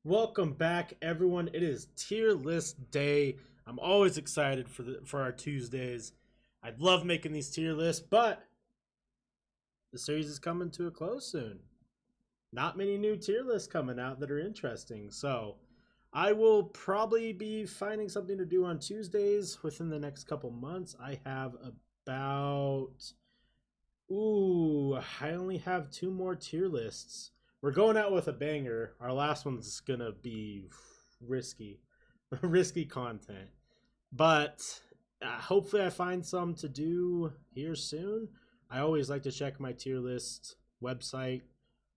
Welcome back, everyone. It is tier list day. I'm always excited for our Tuesdays. I love making these tier lists, but the series is coming to a close soon. Not many new tier lists coming out that are interesting. So I will probably be finding something to do on Tuesdays within the next couple months. I have about I only have two more tier lists. We're going out with a banger. Our last one's gonna be risky, risky content. But hopefully, I find some to do here soon. I always like to check my tier list website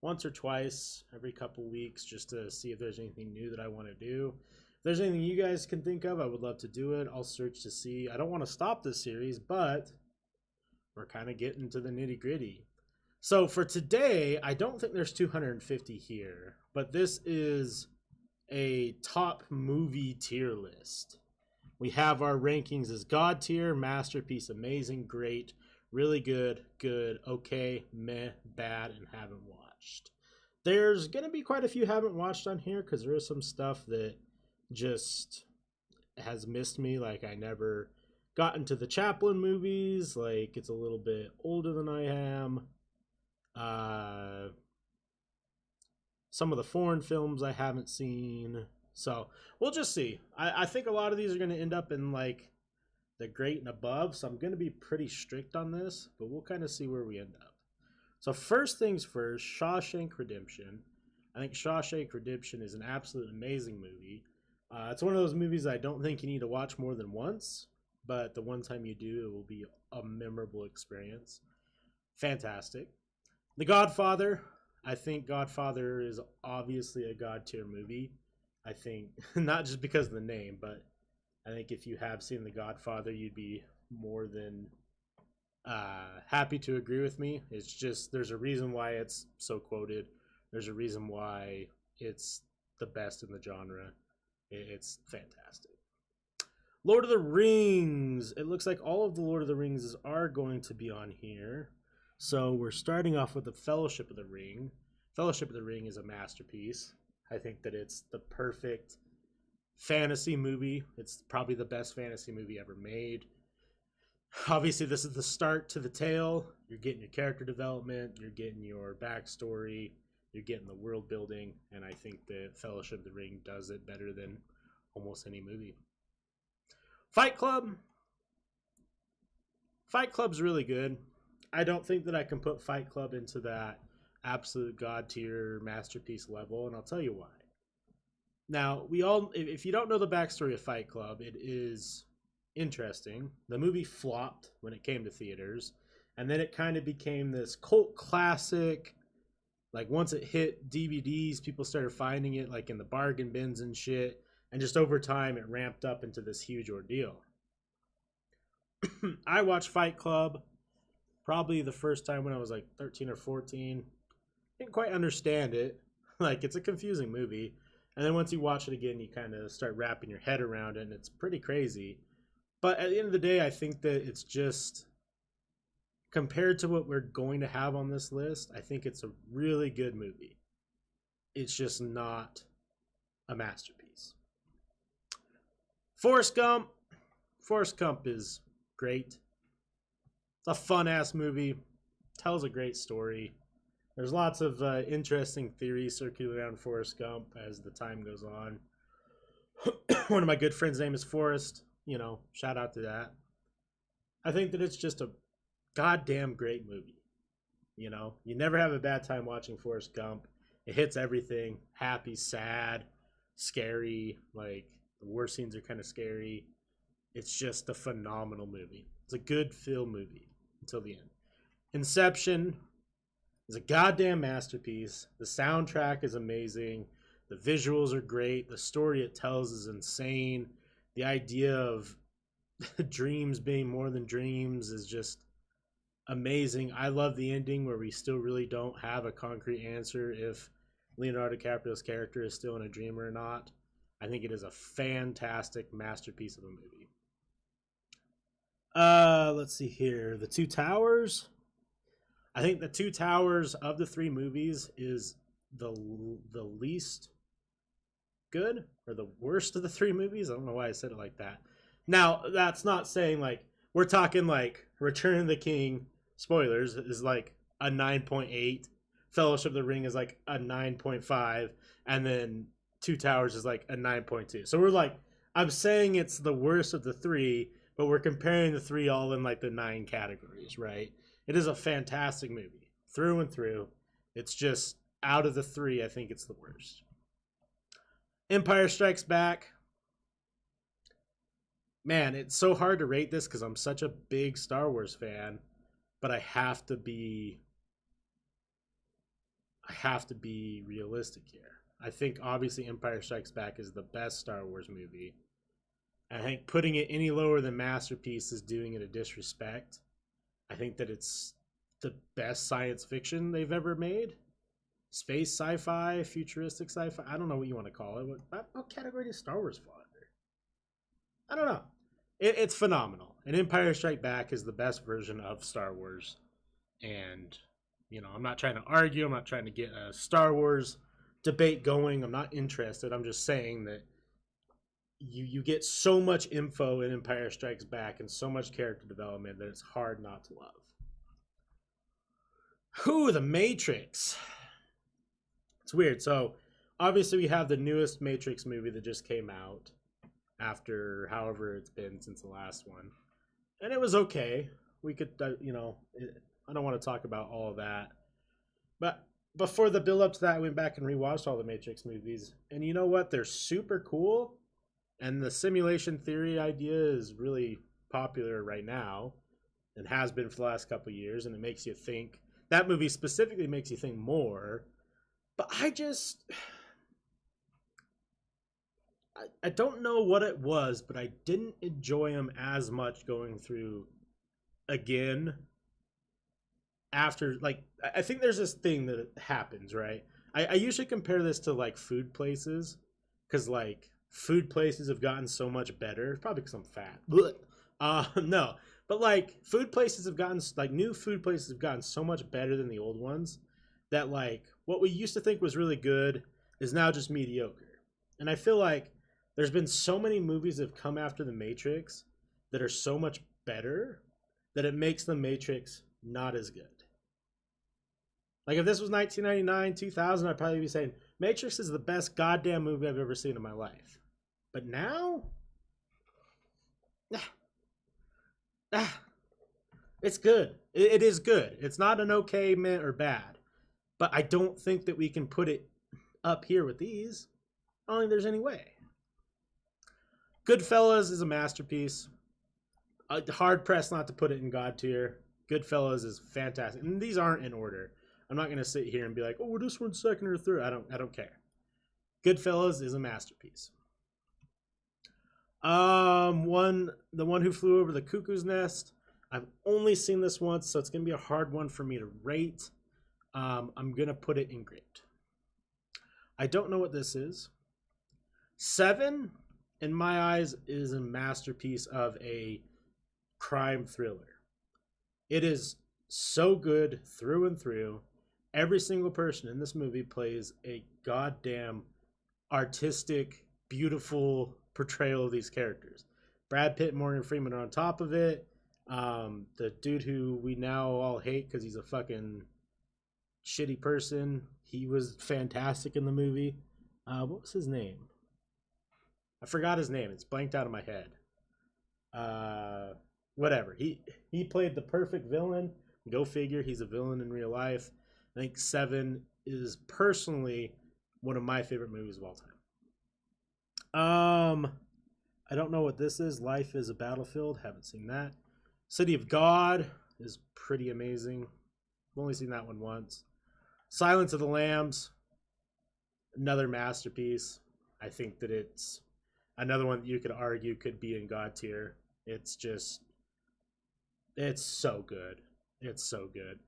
once or twice every couple weeks just to see if there's anything new that I want to do. If there's anything you guys can think of, I would love to do it. I'll search to see. I don't want to stop this series, but we're kind of getting to the nitty gritty. So for today, I don't think there's 250 here, but this is a top movie tier list. We have our rankings as God tier, masterpiece, amazing, great, really good, good, okay, meh, bad, and haven't watched. There's going to be quite a few haven't watched on here because there is some stuff that just has missed me. Like I never got into the Chaplin movies. Like it's a little bit older than I am. Some of the foreign films I haven't seen. So we'll just see. I think a lot of these are going to end up in like the great and above. So I'm going to be pretty strict on this, but we'll kind of see where we end up. So first things first, Shawshank Redemption. I think Shawshank Redemption is an absolute amazing movie. It's one of those movies I don't think you need to watch more than once, but the one time you do, it will be a memorable experience. Fantastic. The Godfather. I think Godfather is obviously a God tier movie. I think not just because of the name, but I think if you have seen The Godfather, you'd be more than happy to agree with me. It's just there's a reason why it's so quoted. There's a reason why it's the best in the genre. It's fantastic. Lord of the Rings. It looks like all of the Lord of the Rings are going to be on here. So we're starting off with the Fellowship of the Ring. Fellowship of the Ring is a masterpiece. I think that it's the perfect fantasy movie. It's probably the best fantasy movie ever made. Obviously, this is the start to the tale. You're getting your character development, you're getting your backstory, you're getting the world building, and I think that Fellowship of the Ring does it better than almost any movie. Fight Club. Fight Club's really good. I don't think that I can put Fight Club into that absolute god tier masterpiece level, and I'll tell you why. Now, if you don't know the backstory of Fight Club, it is interesting. The movie flopped when it came to theaters, and then it kind of became this cult classic. Like once it hit DVDs, people started finding it like in the bargain bins and shit, and just over time it ramped up into this huge ordeal. I watched Fight Club probably the first time when I was like 13 or 14. Didn't quite understand it. Like it's a confusing movie. And then once you watch it again, you kind of start wrapping your head around it, and it's pretty crazy. But at the end of the day, I think that it's just compared to what we're going to have on this list, I think it's a really good movie. It's just not a masterpiece. Forrest Gump. Forrest Gump is great. It's a fun ass movie. Tells a great story. There's lots of interesting theories circulating around Forrest Gump as the time goes on. One of my good friends' name is Forrest. You know, shout out to that. I think that it's just a goddamn great movie. You know, you never have a bad time watching Forrest Gump. It hits everything. Happy, sad, scary. Like, the war scenes are kind of scary. It's just a phenomenal movie. It's a good feel movie until the end. Inception is a goddamn masterpiece. The soundtrack is amazing. The visuals are great. The story it tells is insane. The idea of dreams being more than dreams is just amazing. I love the ending where we still really don't have a concrete answer if Leonardo DiCaprio's character is still in a dream or not. I think it is a fantastic masterpiece of a movie. Let's see here. The Two Towers. I think The Two Towers of the three movies is the least good or the worst of the three movies. I don't know why I said it like that. Now, that's not saying like we're talking like Return of the King, spoilers, is like a 9.8. Fellowship of the Ring is like a 9.5, and then Two Towers is like a 9.2. So we're like, I'm saying it's the worst of the three, but we're comparing the three all in like the 9 categories, right? It is a fantastic movie through and through. It's just out of the three, I think it's the worst. Empire Strikes Back. Man, it's so hard to rate this because I'm such a big Star Wars fan, but I have to be realistic here. I think obviously Empire Strikes Back is the best Star Wars movie. I think putting it any lower than Masterpiece is doing it a disrespect. I think that it's the best science fiction they've ever made. Space sci-fi, futuristic sci-fi. I don't know what you want to call it. What category does Star Wars fall under? I don't know. It's phenomenal. And Empire Strikes Back is the best version of Star Wars. And, you know, I'm not trying to argue. I'm not trying to get a Star Wars debate going. I'm not interested. I'm just saying that you get so much info in Empire Strikes Back and so much character development that it's hard not to love. The Matrix. It's weird. So, obviously, we have the newest Matrix movie that just came out after however it's been since the last one. And it was okay. We could, I don't want to talk about all of that. But before the build up to that, I went back and rewatched all the Matrix movies. And you know what? They're super cool. And the simulation theory idea is really popular right now and has been for the last couple of years. And it makes you think. That movie specifically makes you think more. But I don't know what it was, but I didn't enjoy them as much going through again after, like, I think there's this thing that happens, right? I usually compare this to, like, food places, because, like, food places have gotten so much better, probably because I'm fat. No, but, like, food places have gotten, like, new food places have gotten so much better than the old ones that, like, what we used to think was really good is now just mediocre. And I feel like there's been so many movies that have come after The Matrix that are so much better that it makes The Matrix not as good. Like, if this was 1999, 2000, I'd probably be saying, Matrix is the best goddamn movie I've ever seen in my life. But now? It's good. It is good. It's not an okay, meh, or bad. But I don't think that we can put it up here with these. I don't think there's any way. Goodfellas is a masterpiece. Hard pressed not to put it in God tier. Goodfellas is fantastic. And these aren't in order. I'm not going to sit here and be like, oh, this one's second or third. I don't care. Goodfellas is a masterpiece. The one who flew over the cuckoo's nest. I've only seen this once, so it's going to be a hard one for me to rate. I'm going to put it in great. I don't know what this is. 7, in my eyes, is a masterpiece of a crime thriller. It is so good through and through. Every single person in this movie plays a goddamn artistic, beautiful portrayal of these characters. Brad Pitt and Morgan Freeman are on top of it. The dude who we now all hate because he's a fucking shitty person, he was fantastic in the movie. What was his name? I forgot his name. It's blanked out of my head. Whatever. He played the perfect villain. Go figure, he's a villain in real life. I think 7 is personally one of my favorite movies of all time. I don't know what this is. Life is a Battlefield. Haven't seen that. City of God is pretty amazing. I've only seen that one once. Silence of the Lambs, another masterpiece. I think that it's another one that you could argue could be in God tier. It's so good. It's so good.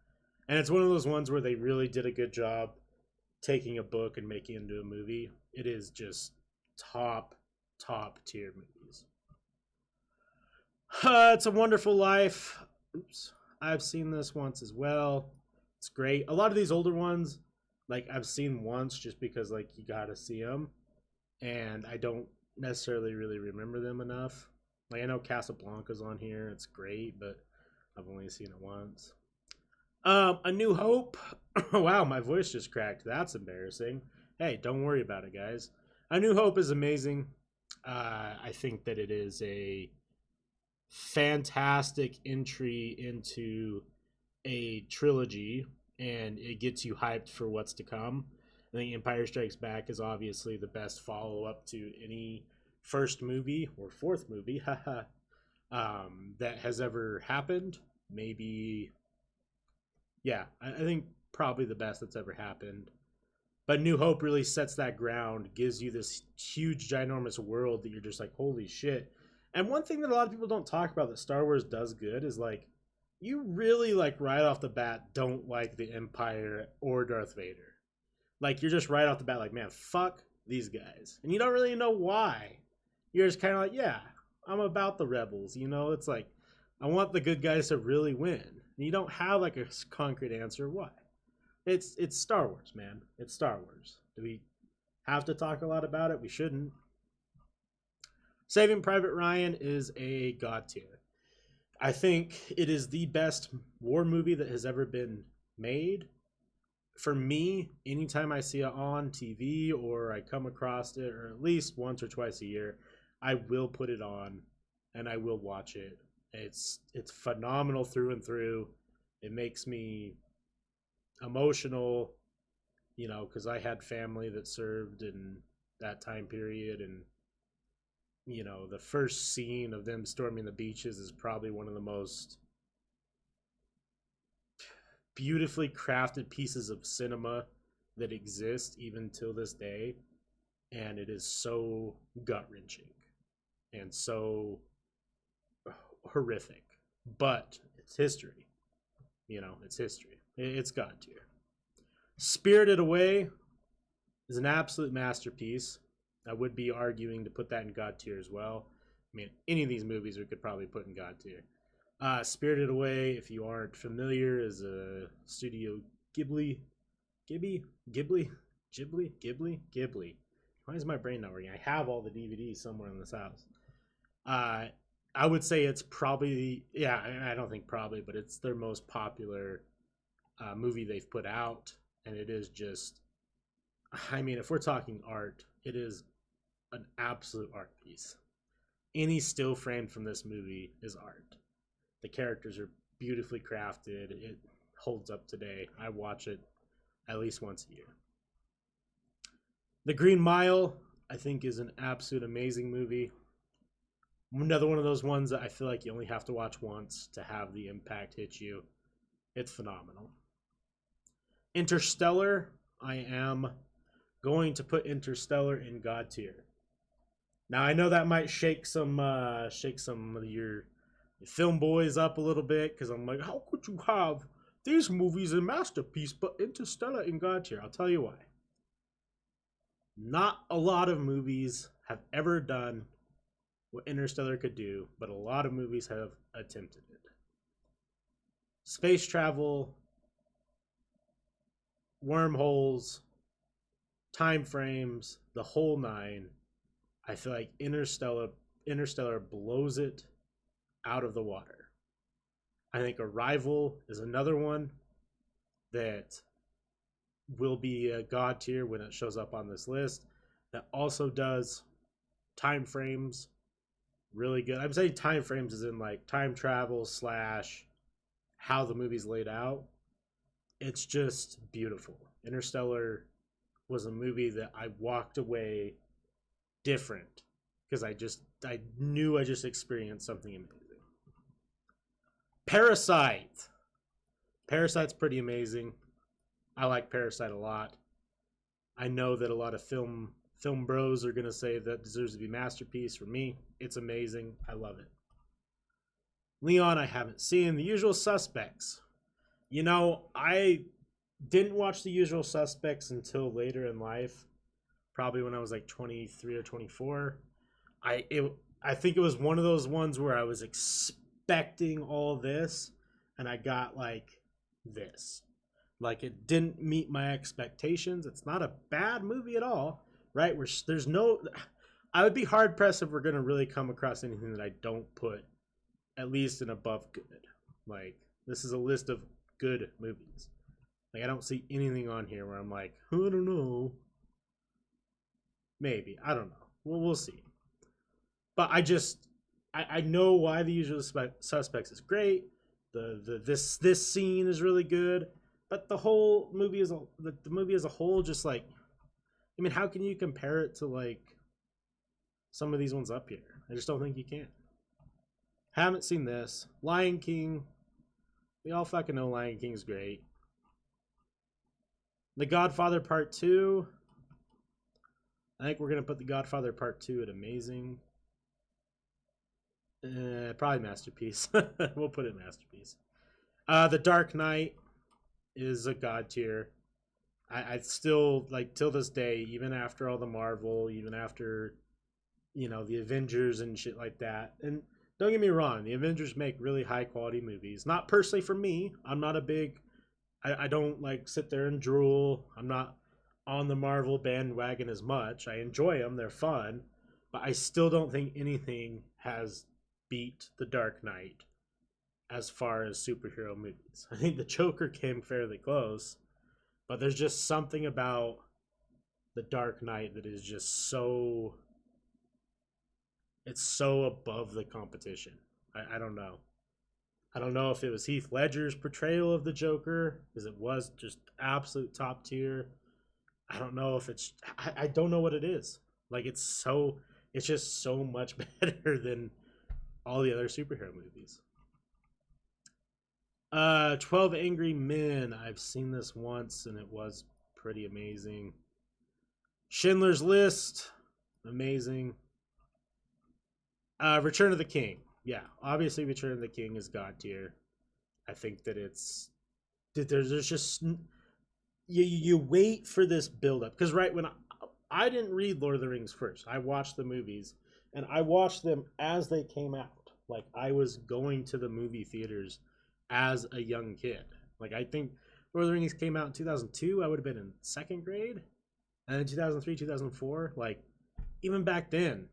And it's one of those ones where they really did a good job taking a book and making it into a movie. It is just top tier movies. It's a Wonderful Life. Oops. I've seen this once as well. It's great. A lot of these older ones, like, I've seen once just because, like, you gotta see them. and I don't necessarily really remember them enough. Like I know Casablanca's on here; it's great, but I've only seen it once. A New Hope. Wow, my voice just cracked. That's embarrassing. Hey, don't worry about it, guys. A New Hope is amazing. I think that it is a fantastic entry into a trilogy, and it gets you hyped for what's to come. I think Empire Strikes Back is obviously the best follow up to any first movie or fourth movie that has ever happened. Maybe, yeah, I think probably the best that's ever happened. But New Hope really sets that ground, gives you this huge, ginormous world that you're just like, holy shit. And one thing that a lot of people don't talk about that Star Wars does good is like, you really like right off the bat don't like the Empire or Darth Vader. Like you're just right off the bat like, man, fuck these guys, and you don't really know why. You're just kind of like, yeah, I'm about the rebels. You know, it's like I want the good guys to really win. And you don't have like a concrete answer why. It's Star Wars, man. It's Star Wars. Do we have to talk a lot about it? We shouldn't. Saving Private Ryan is a god tier. I think it is the best war movie that has ever been made. For me, anytime I see it on TV or I come across it, or at least once or twice a year, I will put it on and I will watch it. It's phenomenal through and through. It makes me emotional, you know, because I had family that served in that time period, and you know, the first scene of them storming the beaches is probably one of the most beautifully crafted pieces of cinema that exist even till this day. And it is so gut wrenching and so horrific, but it's history. You know, it's history. It's God tier. Spirited Away is an absolute masterpiece. I would be arguing to put that in God tier as well. I mean, any of these movies we could probably put in God tier. Spirited Away, if you aren't familiar, is a Studio Ghibli. Why is my brain not working? I have all the DVDs somewhere in this house. I would say it's probably, yeah, I don't think probably, but it's their most popular movie they've put out. And it is just, I mean, if we're talking art, it is an absolute art piece. Any still frame from this movie is art. The characters are beautifully crafted. It holds up today. I watch it at least once a year. The Green Mile, I think, is an absolute amazing movie. Another one of those ones that I feel like you only have to watch once to have the impact hit you. It's phenomenal. Interstellar, I am going to put Interstellar in God tier. Now I know that might shake some of your film boys up a little bit, because I'm like, how could you have these movies a masterpiece but Interstellar in God tier? I'll tell you why. Not a lot of movies have ever done what Interstellar could do, but a lot of movies have attempted it. Space travel, wormholes, time frames, the whole nine. I feel like Interstellar blows it out of the water. I think Arrival is another one that will be a god tier when it shows up on this list. That also does time frames really good. I'm saying time frames is in like time travel slash how the movie's laid out. It's just beautiful. Interstellar was a movie that I walked away different because I knew I just experienced something amazing. Parasite. Parasite's pretty amazing. I like Parasite a lot. I know that a lot of film bros are gonna say that deserves to be masterpiece. For me, it's amazing. I love it. Leon, I haven't seen. The Usual Suspects. You know, I didn't watch The Usual Suspects until later in life, probably when I was like 23 or 24. I think it was one of those ones where I was expecting all this, and I got like this. Like, it didn't meet my expectations. It's not a bad movie at all, right? There's no. I would be hard pressed if we're gonna really come across anything that I don't put at least an above good. Like this is a list of good movies. Like I don't see anything on here where I'm like, I don't know. Maybe I don't know. We'll see. But I know why The Usual Suspects is great. This scene is really good, but the whole movie the movie as a whole just like, I mean, how can you compare it to like some of these ones up here? I just don't think you can. Haven't seen this. Lion King. We all fucking know Lion King's great. The Godfather Part Two. I think we're gonna put The Godfather Part Two at amazing. Probably masterpiece. We'll put it masterpiece. The Dark Knight is a god tier. I still like till this day, even after all the Marvel, even after the Avengers and shit like that. And don't get me wrong, the Avengers make really high quality movies. Not personally for me. I'm not a big. I don't like sit there and drool. I'm not on the Marvel bandwagon as much. I enjoy them. They're fun, but I still don't think anything has beat The Dark Knight as far as superhero movies. I think The Joker came fairly close, but there's just something about The Dark Knight that is just so, it's so above the competition. I don't know. I don't know if it was Heath Ledger's portrayal of the Joker, because it was just absolute top tier. I don't know if it's, I don't know what it is. Like it's just so much better than all the other superhero movies. 12 Angry Men. I've seen this once and it was pretty amazing. Schindler's List. Amazing. Return of the King. Yeah, obviously Return of the King is god tier. I think that there's just you wait for this build up, because right when I didn't read Lord of the Rings first. I watched the movies and I watched them as they came out. Like I was going to the movie theaters as a young kid. Like I think Lord of the Rings came out in 2002. I would have been in second grade. And in 2003, 2004, like even back then,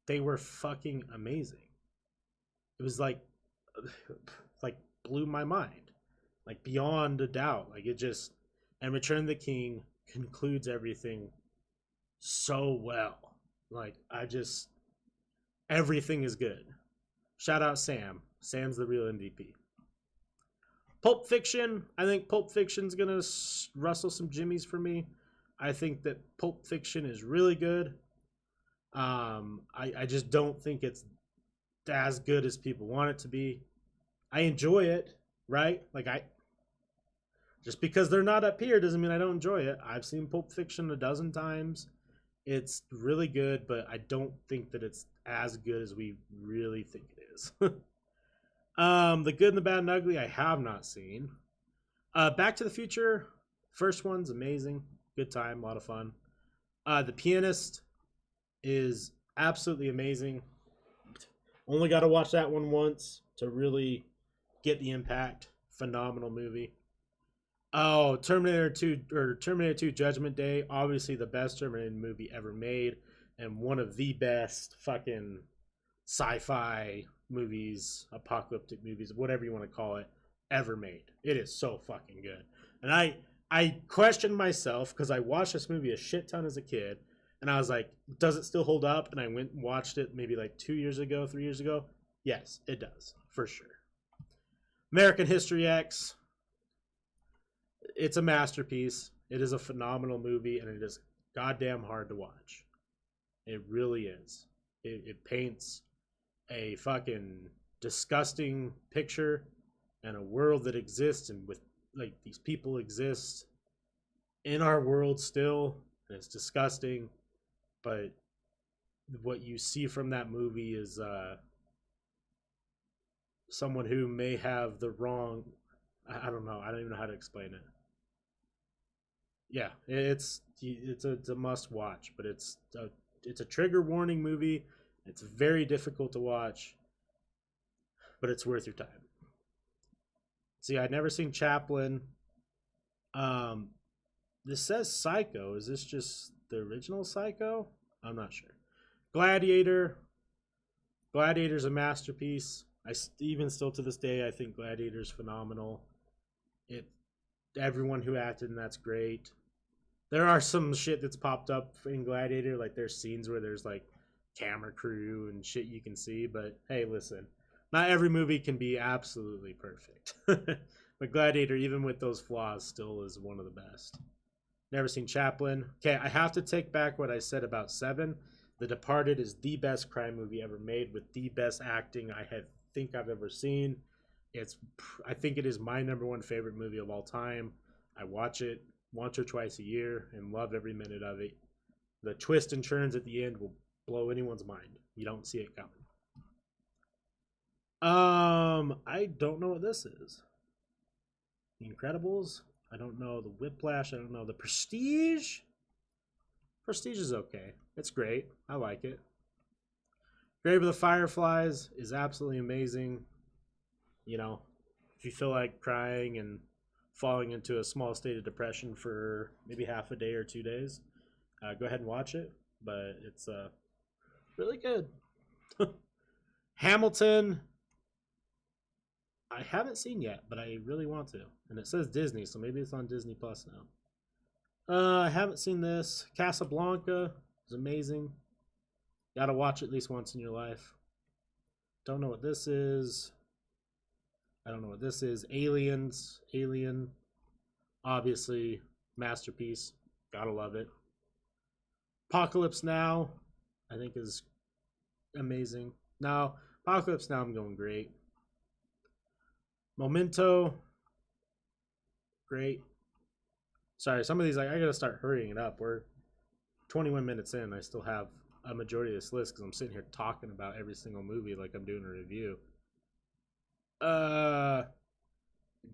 they were fucking amazing. It was like blew my mind. Like beyond a doubt. Like it just, and Return of the King concludes everything so well. Like everything is good. Shout out Sam. Sam's the real MVP. Pulp Fiction. I think Pulp Fiction's gonna rustle some jimmies for me. I think that Pulp Fiction is really good. I just don't think it's as good as people want it to be. I enjoy it, right? Just because they're not up here doesn't mean I don't enjoy it. I've seen Pulp Fiction a dozen times. It's really good, but I don't think that it's as good as we really think it is. The Good and the Bad and Ugly, I have not seen. Back to the Future, first one's amazing. Good time, a lot of fun. The Pianist is absolutely amazing. Only got to watch that one once to really get the impact. Phenomenal movie. Oh, Terminator 2 or Terminator 2 Judgment Day, obviously the best Terminator movie ever made and one of the best fucking sci-fi movies, apocalyptic movies, whatever you want to call it, ever made. It is so fucking good. And I questioned myself because I watched this movie a shit ton as a kid and I was like, does it still hold up? And I went and watched it maybe like 2 years ago, 3 years ago. Yes, it does, for sure. American History X. It's a masterpiece. It is a phenomenal movie, and it is goddamn hard to watch. It really is. It paints a fucking disgusting picture and a world that exists, and with like these people exist in our world still, and it's disgusting. But what you see from that movie is someone who may have the wrong. I don't know. I don't even know how to explain it. Yeah, it's a must watch, but it's a trigger warning movie. It's very difficult to watch, but it's worth your time. See, I'd never seen Chaplin. This says Psycho. Is this just the original Psycho. I'm not sure. Gladiator. Gladiator's a masterpiece. Even still to this day, I think Gladiator's phenomenal. It everyone who acted in that's great. There are some shit that's popped up in Gladiator, like there's scenes where there's like camera crew and shit you can see, but hey, listen, not every movie can be absolutely perfect. But Gladiator, even with those flaws, still is one of the best. Never seen Chaplin. Okay, I have to take back what I said about Seven. The Departed is the best crime movie ever made with the best acting think I've ever seen. I think it is my number one favorite movie of all time. I watch it once or twice a year and love every minute of it. The twists and turns at the end will blow anyone's mind. You don't see it coming. I don't know what this is. The Incredibles. I don't know the Whiplash. I don't know the Prestige. Prestige is okay. It's great. I like it. Grave of the Fireflies is absolutely amazing. You know, if you feel like crying and falling into a small state of depression for maybe half a day or 2 days, go ahead and watch it. But it's really good. Hamilton, I haven't seen yet, but I really want to. And it says Disney, so maybe it's on Disney Plus now. I haven't seen this. Casablanca is amazing. Gotta watch at least once in your life. Don't know what this is. I don't know what this is. Aliens. Alien. Obviously, masterpiece. Gotta love it. Apocalypse Now, I think is amazing. Now, Apocalypse Now, I'm going great. Memento, great. Sorry, some of these, I gotta start hurrying it up. We're 21 minutes in. I still have a majority of this list because I'm sitting here talking about every single movie like I'm doing a review.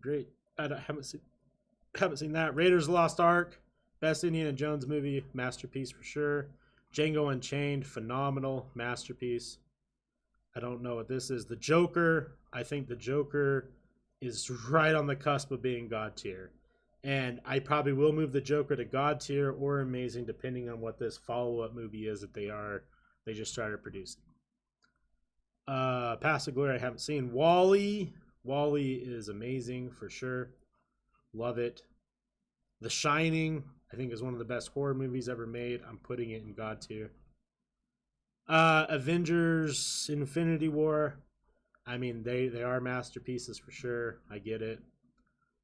Great. Haven't seen that. Raiders of the Lost Ark, best Indiana Jones movie, masterpiece for sure. Django Unchained, phenomenal, masterpiece. I don't know what this is. The Joker, I think the Joker is right on the cusp of being God tier. And I probably will move the Joker to God tier or amazing, depending on what this follow-up movie is that they just started producing. Past the Glory I haven't seen. Wall-E. Wall-E is amazing for sure. Love it. The Shining, I think, is one of the best horror movies ever made. I'm putting it in God tier. Avengers Infinity War. I mean, they are masterpieces for sure. I get it.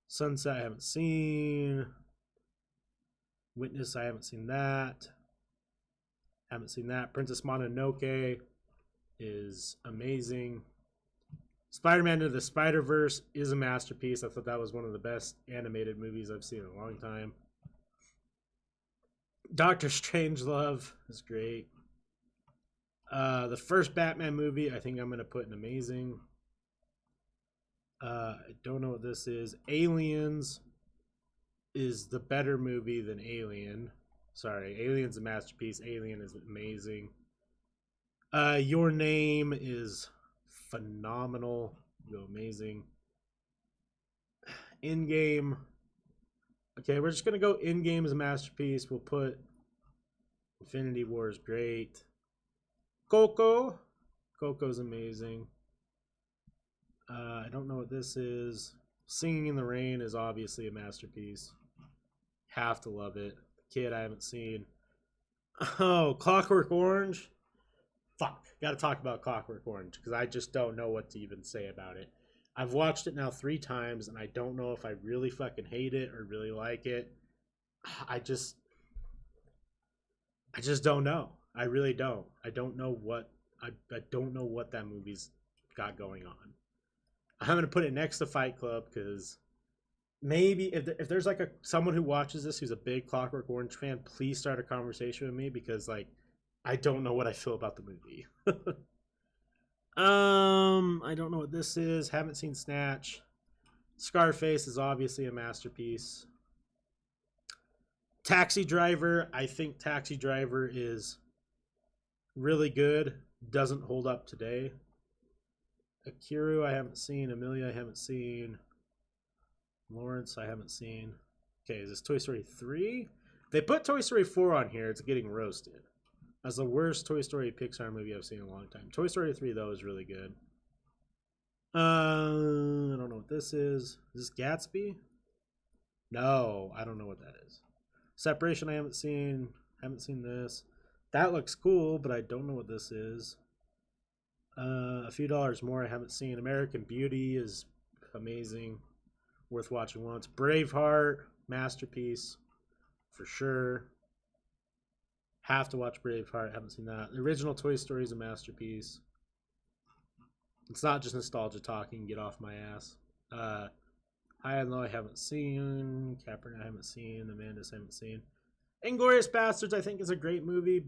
Sunset, I haven't seen. Witness, I haven't seen that. Princess Mononoke is amazing. Spider-Man Into the Spider-Verse is a masterpiece. I thought that was one of the best animated movies I've seen in a long time. Doctor Strangelove is great. The first Batman movie, I think I'm going to put in amazing. I don't know what this is. Aliens is the better movie than Alien. Sorry, Alien's a masterpiece. Alien is amazing. Your Name is phenomenal. Amazing. Endgame. Okay, we're just going to go Endgame as a masterpiece. We'll put Infinity War is great. Coco's amazing. I don't know what this is. Singing in the Rain is obviously a masterpiece. Have to love it. Kid, I haven't seen. Oh, Clockwork Orange. Fuck. Got to talk about Clockwork Orange because I just don't know what to even say about it. I've watched it now 3 times and I don't know if I really fucking hate it or really like it. I just don't know. I really don't. I don't know what that movie's got going on. I'm going to put it next to Fight Club because maybe if there's like someone who watches this who's a big Clockwork Orange fan, please start a conversation with me because like I don't know what I feel about the movie. I don't know what this is. Haven't seen Snatch. Scarface is obviously a masterpiece. Taxi Driver, I think Taxi Driver is really good. Doesn't hold up today. Akiru, I haven't seen. Amelia, I haven't seen. Lawrence, I haven't seen. Okay, is this Toy Story 3? They put Toy Story 4 on here. It's getting roasted as the worst Toy Story Pixar movie I've seen in a long time. Toy Story 3, though, is really good. I don't know what this is. Is this Gatsby? No, I don't know what that is. Separation, I haven't seen. Haven't seen this. That looks cool, but I don't know what this is. A few dollars more I haven't seen. American Beauty is amazing. Worth watching once. Braveheart, masterpiece. For sure. Have to watch Braveheart. Haven't seen that. The original Toy Story is a masterpiece. It's not just nostalgia talking. Get off my ass. High and Low I haven't seen. Kaepernick I haven't seen. Amanda's I haven't seen. Inglourious Bastards I think is a great movie,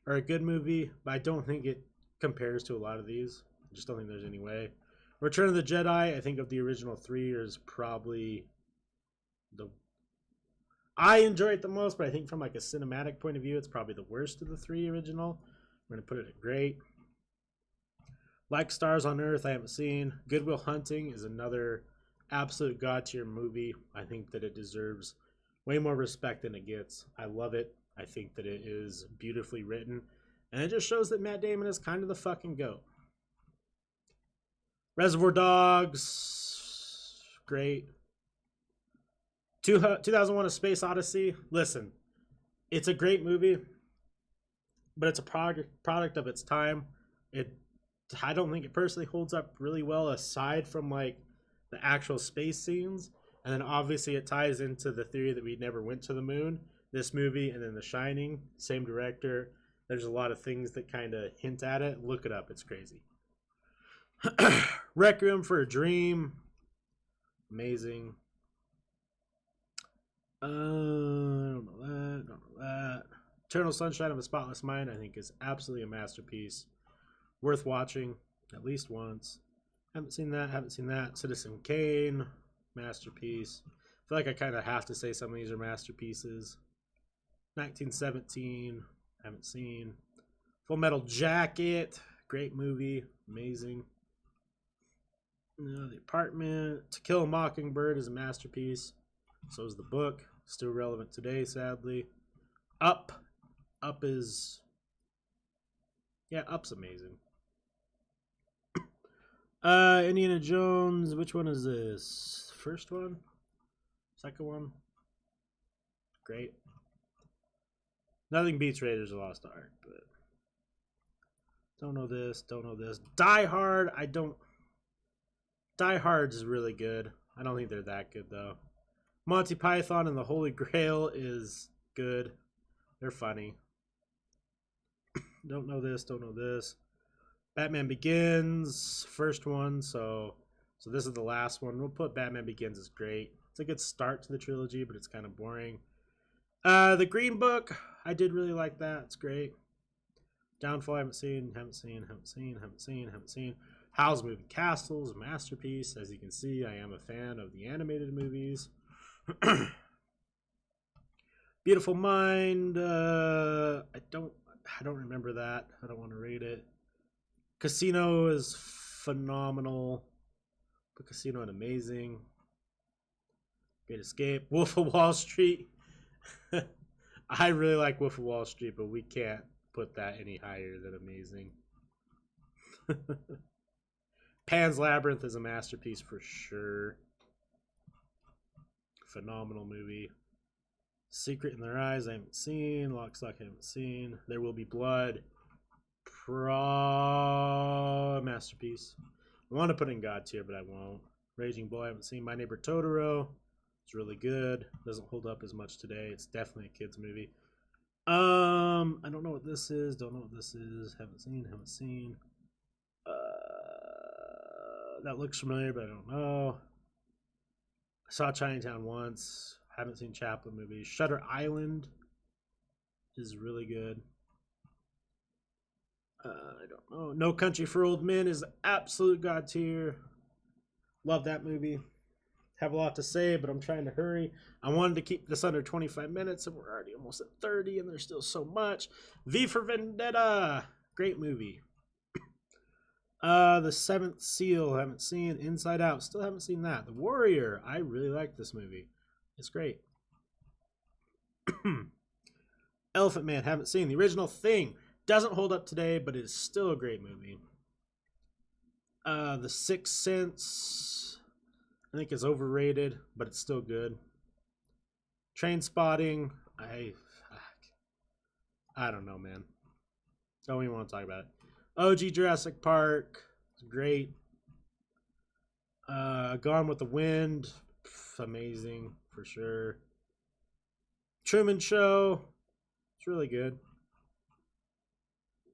or a good movie, but I don't think it compares to a lot of these. I just don't think there's any way. Return of the Jedi, I think of the original three is probably I enjoy it the most, but I think from like a cinematic point of view, it's probably the worst of the three original. We're gonna put it at great. Like Stars on Earth, I haven't seen. Good Will Hunting is another absolute god tier movie. I think that it deserves way more respect than it gets. I love it. I think that it is beautifully written, and it just shows that Matt Damon is kind of the fucking GOAT. Reservoir Dogs, great. 2001: A Space Odyssey. Listen, it's a great movie, but it's a product of its time. I don't think it personally holds up really well aside from like the actual space scenes. And then obviously it ties into the theory that we never went to the moon. This movie and then The Shining, same director. There's a lot of things that kind of hint at it. Look it up. It's crazy. Requiem for a Dream. Amazing. I don't know that. Don't know that. Eternal Sunshine of a Spotless Mind, I think, is absolutely a masterpiece. Worth watching at least once. Haven't seen that. Haven't seen that. Citizen Kane, masterpiece. I feel like I kind of have to say some of these are masterpieces. 1917, haven't seen. Full Metal Jacket, great movie, amazing. The Apartment. To Kill a Mockingbird is a masterpiece. So is the book. Still relevant today, sadly. Up. Up is... Yeah, Up's amazing. Indiana Jones. Which one is this? First one? Second one? Great. Nothing beats Raiders of the Lost Ark, but... Don't know this. Don't know this. Die Hard. Die Hard's really good. I don't think they're that good, though. Monty Python and the Holy Grail is good. They're funny. Don't know this. Don't know this. Batman Begins, first one. So this is the last one. We'll put Batman Begins as great. It's a good start to the trilogy, but it's kind of boring. The Green Book, I did really like that. It's great. Downfall, I haven't seen. Howl's Moving Castle is a masterpiece. As you can see, I am a fan of the animated movies. Beautiful Mind. I don't remember that. I don't want to rate it. Casino is phenomenal. But Casino is amazing. Great Escape. Wolf of Wall Street. I really like Wolf of Wall Street, but we can't put that any higher than amazing. Pan's Labyrinth is a masterpiece for sure. Phenomenal movie. Secret in Their Eyes I haven't seen. Lock, Stock I haven't seen. There Will Be Blood. Masterpiece. I want to put in God tier, but I won't. Raging Bull I haven't seen. My Neighbor Totoro. It's really good. Doesn't hold up as much today. It's definitely a kid's movie. I don't know what this is. Don't know what this is. Haven't seen. That looks familiar, but I don't know. I saw Chinatown once. Haven't seen Chaplin movies. Shutter Island is really good. I don't know. No Country for Old Men is absolute god tier. Love that movie. Have a lot to say, but I'm trying to hurry. I wanted to keep this under 25 minutes, and we're already almost at 30, and there's still so much. V for Vendetta. Great movie. The Seventh Seal. Haven't seen. Inside Out. Still haven't seen that. The Warrior. I really like this movie. It's great. Elephant Man, haven't seen. The original Thing doesn't hold up today, but it is still a great movie. The Sixth Sense, I think is overrated, but it's still good. Train Spotting, I don't know, man. Don't even want to talk about it. OG Jurassic Park, it's great. Gone with the Wind, amazing for sure. Truman Show, it's really good.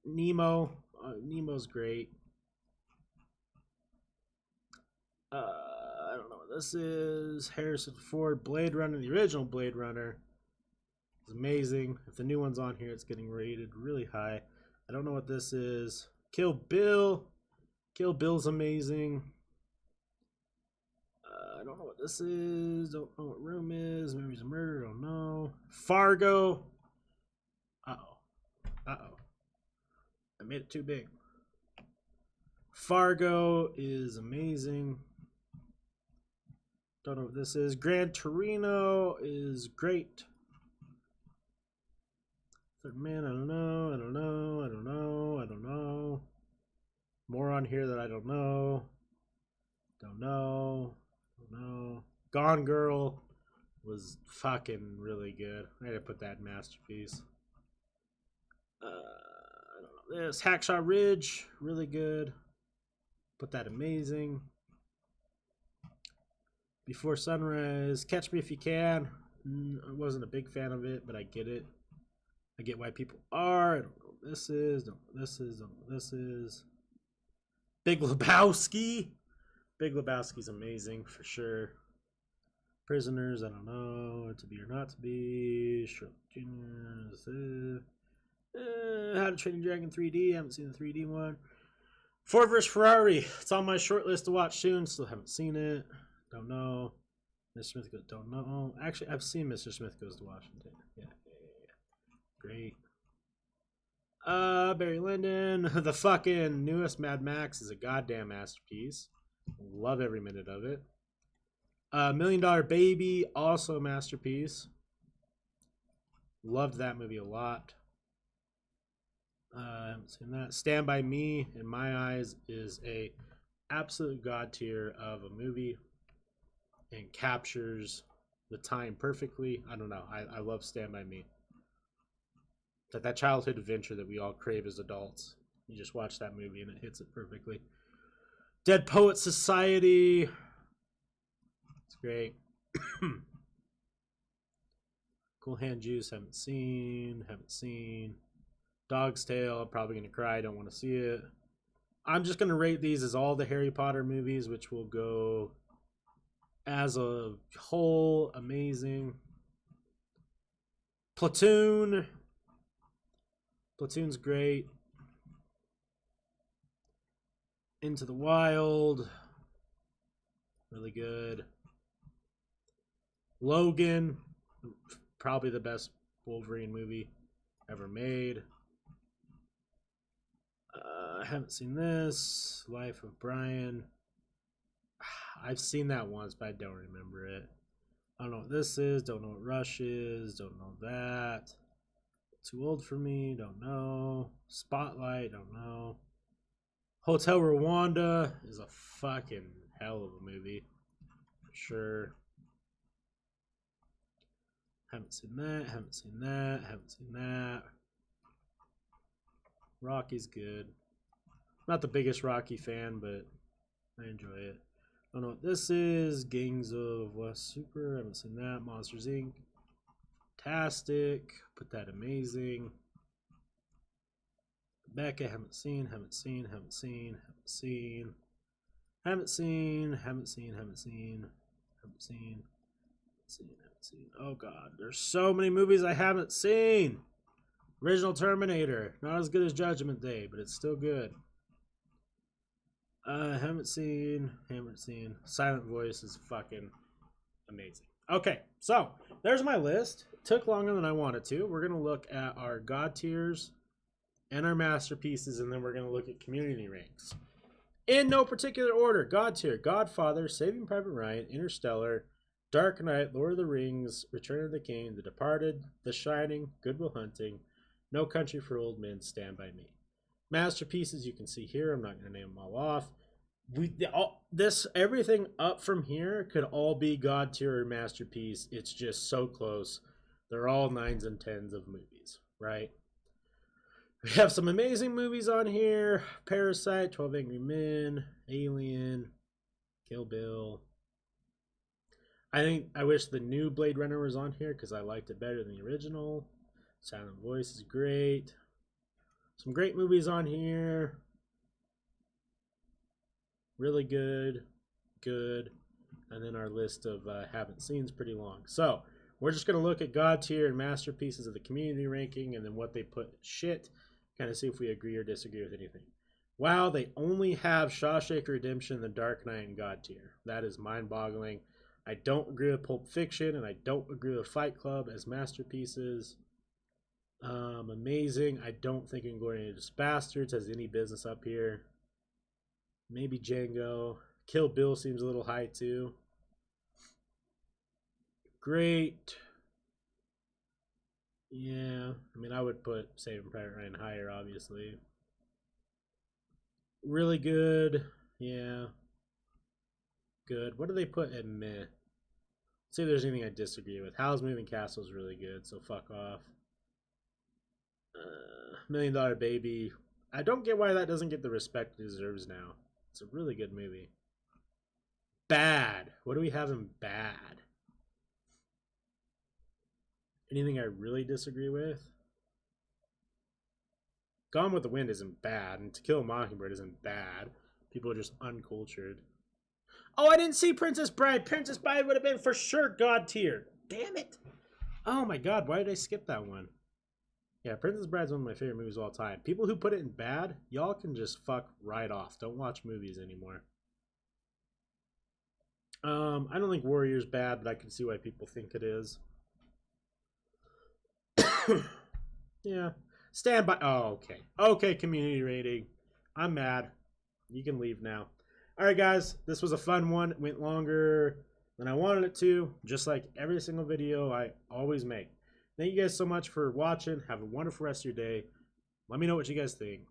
Nemo, Nemo's great. I don't know what this is. Harrison Ford, Blade Runner, the original Blade Runner is amazing. If the new one's on here, it's getting rated really high. I don't know what this is. Kill Bill. Kill Bill's amazing. I don't know what this is. Don't know what Room is. Movies of Murder. Don't know. Fargo. I made it too big. Fargo is amazing. Don't know what this is. Gran Torino is great. Third Man, I don't know. More on here that I don't know. Gone Girl was fucking really good. I had to put that in Masterpiece. I don't know this. Hacksaw Ridge, really good. Put that amazing. Before Sunrise, Catch Me If You Can. I wasn't a big fan of it, but I get it. I get why people are. I don't know what this is. Don't know what this is. Big Lebowski. Big Lebowski's amazing for sure. Prisoners, I don't know. To Be or Not to Be. Sherlock Jr. How to Train Your Dragon 3D. I haven't seen the 3D one. Ford vs. Ferrari. It's on my short list to watch soon. Still haven't seen it. Don't know. Mr. Smith Goes. Don't know. Actually, I've seen Mr. Smith Goes to Washington. Yeah. Great. Barry Lyndon. The fucking newest Mad Max is a goddamn masterpiece. Love every minute of it. $1 Million Baby, also a masterpiece. Loved that movie a lot. I haven't seen that. Stand By Me, in my eyes, is a absolute god tier of a movie and captures the time perfectly. I don't know. I love Stand By Me. That childhood adventure that we all crave as adults. You just watch that movie and it hits it perfectly. Dead Poet Society. It's great. Cool Hand Juice, haven't seen. Dog's Tale, I'm probably going to cry, don't want to see it. I'm just going to rate these as all the Harry Potter movies, which will go as a whole amazing. Platoon's great. Into the Wild, really good. Logan, probably the best Wolverine movie ever made. I haven't seen this. Life of Brian. I've seen that once, but I don't remember it. I don't know what this is. Don't know what Rush is. Don't know that. Too Old for Me. Don't know. Spotlight. Don't know. Hotel Rwanda is a fucking hell of a movie. For sure. Haven't seen that. Rocky's good. Not the biggest Rocky fan, but I enjoy it. I don't know what this is. Gangs of West Super. Haven't seen that. Monsters Inc. Fantastic. Put that amazing. Becca. Haven't seen. Oh god, there's so many movies I haven't seen. Original Terminator, not as good as Judgment Day, but it's still good. Haven't seen. Silent Voice is fucking amazing. Okay, so there's my list. It took longer than I wanted to. We're gonna look at our God tiers and our masterpieces, and then we're gonna look at community ranks. In no particular order: God tier, Godfather, Saving Private Ryan, Interstellar, Dark Knight, Lord of the Rings, Return of the King, The Departed, The Shining, Good Will Hunting, No Country for Old Men, Stand By Me. Masterpieces you can see here. I'm not going to name them all off. Everything up from here could all be God tier or masterpiece. It's just so close. They're all 9s and 10s of movies, right? We have some amazing movies on here. Parasite, 12 Angry Men, Alien, Kill Bill. I wish the new Blade Runner was on here because I liked it better than the original. Silent Voice is great. Some great movies on here. Really good. And then our list of haven't seen is pretty long. So we're just going to look at God tier and masterpieces of the community ranking and then what they put shit. Kind of see if we agree or disagree with anything. Wow, they only have Shawshank Redemption, The Dark Knight, and God tier. That is mind-boggling. I don't agree with Pulp Fiction, and I don't agree with Fight Club as masterpieces. Amazing. I don't think Inglourious Bastards has any business up here. Maybe Django. Kill Bill seems a little high too. Great. Yeah, I mean, I would put Saving Private Ryan higher, obviously. Really good. Yeah. Good. What do they put at meh? Let's see if there's anything I disagree with. Howl's Moving Castle is really good, so fuck off. $1 Million Baby. I don't get why that doesn't get the respect it deserves now. It's a really good movie. Bad. What do we have in bad? Anything I really disagree with? Gone with the Wind isn't bad, and To Kill a Mockingbird isn't bad. People are just uncultured. Oh, I didn't see Princess Bride. Princess Bride would have been for sure God tier. Damn it. Oh my god, why did I skip that one? Yeah, Princess Bride's one of my favorite movies of all time. People who put it in bad, y'all can just fuck right off. Don't watch movies anymore. I don't think Warrior's bad, but I can see why people think it is. Yeah. Stand By. Oh, okay. Okay, community rating. I'm mad. You can leave now. All right, guys. This was a fun one. It went longer than I wanted it to, just like every single video I always make. Thank you guys so much for watching. Have a wonderful rest of your day. Let me know what you guys think.